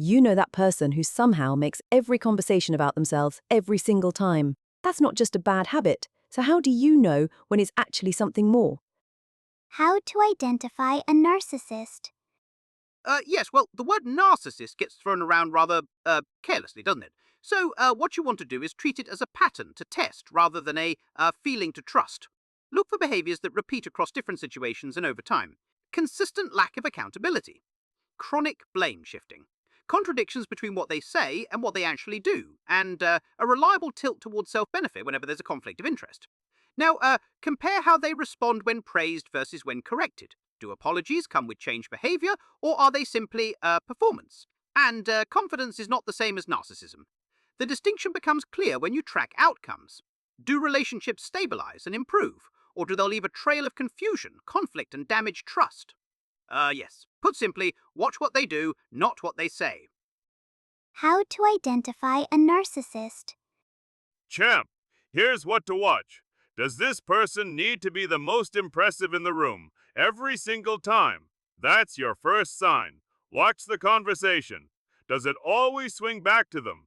You know that person who somehow makes every conversation about themselves every single time. That's not just a bad habit. So how do you know when it's actually something more? How to identify a narcissist. Yes, well, the word narcissist gets thrown around rather carelessly, doesn't it? So, what you want to do is treat it as a pattern to test rather than a feeling to trust. Look for behaviors that repeat across different situations and over time. Consistent lack of accountability. Chronic blame shifting. Contradictions between what they say and what they actually do. And a reliable tilt towards self benefit whenever there's a conflict of interest. Now, compare how they respond when praised versus when corrected. Do apologies come with changed behavior, or are they simply performance? And confidence is not the same as narcissism. The distinction becomes clear when you track outcomes. Do relationships stabilize and improve, or do they leave a trail of confusion, conflict, and damaged trust? Yes. Put simply, watch what they do, not what they say. How to identify a narcissist. Champ, here's what to watch. Does this person need to be the most impressive in the room every single time? That's your first sign. Watch the conversation. Does it always swing back to them?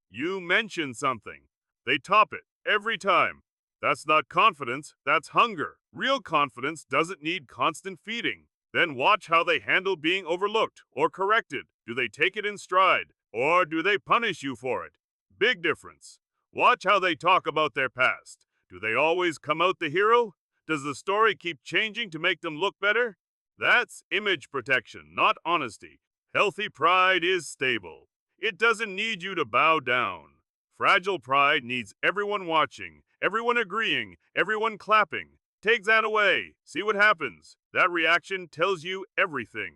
You mention something. They top it every time. That's not confidence, that's hunger. Real confidence doesn't need constant feeding. Then watch how they handle being overlooked or corrected. Do they take it in stride, or do they punish you for it? Big difference. Watch how they talk about their past. Do they always come out the hero? Does the story keep changing to make them look better? That's image protection, not honesty. Healthy pride is stable. It doesn't need you to bow down. Fragile pride needs everyone watching, everyone agreeing, everyone clapping. Take that away. See what happens. That reaction tells you everything.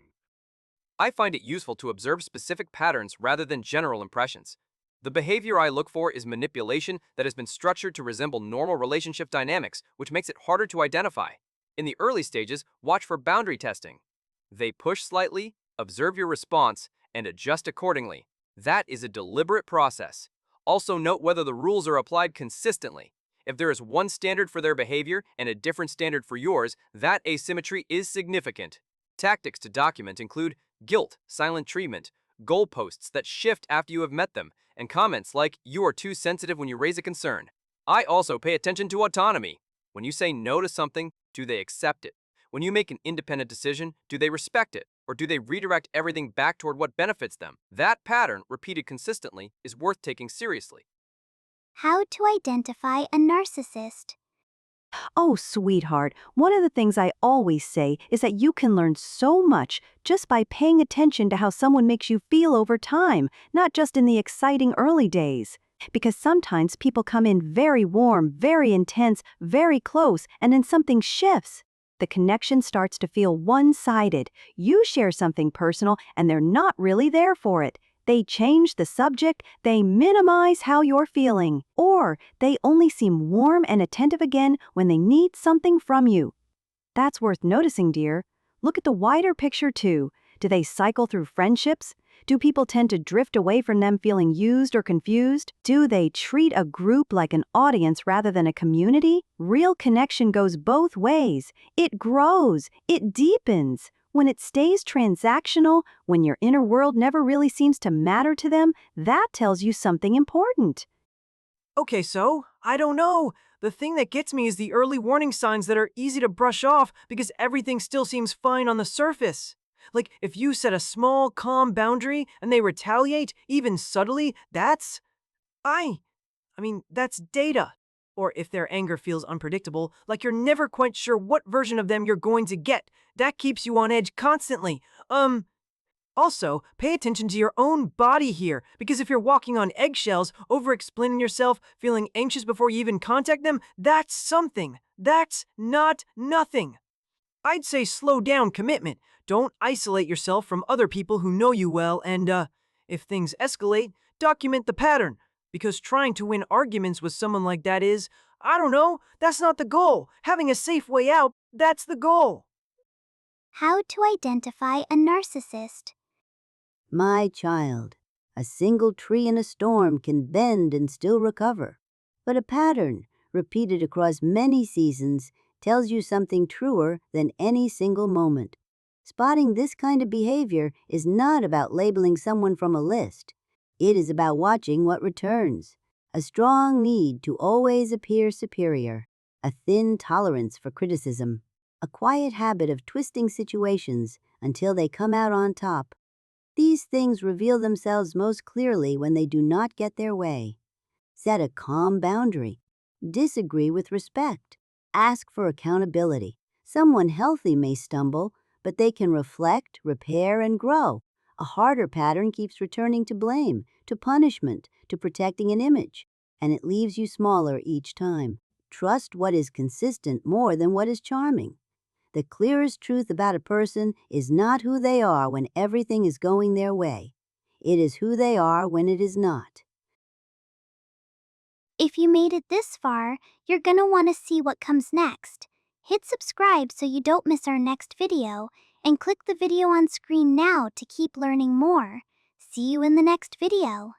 I find it useful to observe specific patterns rather than general impressions. The behavior I look for is manipulation that has been structured to resemble normal relationship dynamics, which makes it harder to identify. In the early stages, watch for boundary testing. They push slightly, observe your response, and adjust accordingly. That is a deliberate process. Also note whether the rules are applied consistently. If there is one standard for their behavior and a different standard for yours, that asymmetry is significant. Tactics to document include guilt, silent treatment, goalposts that shift after you have met them, and comments like, "You are too sensitive when you raise a concern." I also pay attention to autonomy. When you say no to something, do they accept it? When you make an independent decision, do they respect it? Or do they redirect everything back toward what benefits them? That pattern, repeated consistently, is worth taking seriously. How to identify a narcissist. Oh, sweetheart, one of the things I always say is that you can learn so much just by paying attention to how someone makes you feel over time, not just in the exciting early days. Because sometimes people come in very warm, very intense, very close, and then something shifts. The connection starts to feel one-sided. You share something personal, and they're not really there for it. They change the subject, they minimize how you're feeling, or they only seem warm and attentive again when they need something from you. That's worth noticing, dear. Look at the wider picture, too. Do they cycle through friendships? Do people tend to drift away from them feeling used or confused? Do they treat a group like an audience rather than a community? Real connection goes both ways. It grows, it deepens. When it stays transactional, when your inner world never really seems to matter to them, that tells you something important. Okay, so, I don't know. The thing that gets me is the early warning signs that are easy to brush off because everything still seems fine on the surface. Like, if you set a small, calm boundary and they retaliate, even subtly, that's... that's data. Or if their anger feels unpredictable, like you're never quite sure what version of them you're going to get, that keeps you on edge constantly. Also, pay attention to your own body here, because if you're walking on eggshells, over-explaining yourself, feeling anxious before you even contact them, that's something. That's not nothing. I'd say slow down commitment. Don't isolate yourself from other people who know you well, and, if things escalate, document the pattern. Because trying to win arguments with someone like that is, I don't know, that's not the goal. Having a safe way out, that's the goal. How to identify a narcissist. My child, a single tree in a storm can bend and still recover. But a pattern, repeated across many seasons, tells you something truer than any single moment. Spotting this kind of behavior is not about labeling someone from a list. It is about watching what returns. A strong need to always appear superior, a thin tolerance for criticism, a quiet habit of twisting situations until they come out on top. These things reveal themselves most clearly when they do not get their way. Set a calm boundary. Disagree with respect. Ask for accountability. Someone healthy may stumble, but they can reflect, repair, and grow. A harder pattern keeps returning to blame, to punishment, to protecting an image, and it leaves you smaller each time. Trust what is consistent more than what is charming. The clearest truth about a person is not who they are when everything is going their way. It is who they are when it is not. If you made it this far, you're gonna want to see what comes next. Hit subscribe so you don't miss our next video, and click the video on screen now to keep learning more. See you in the next video.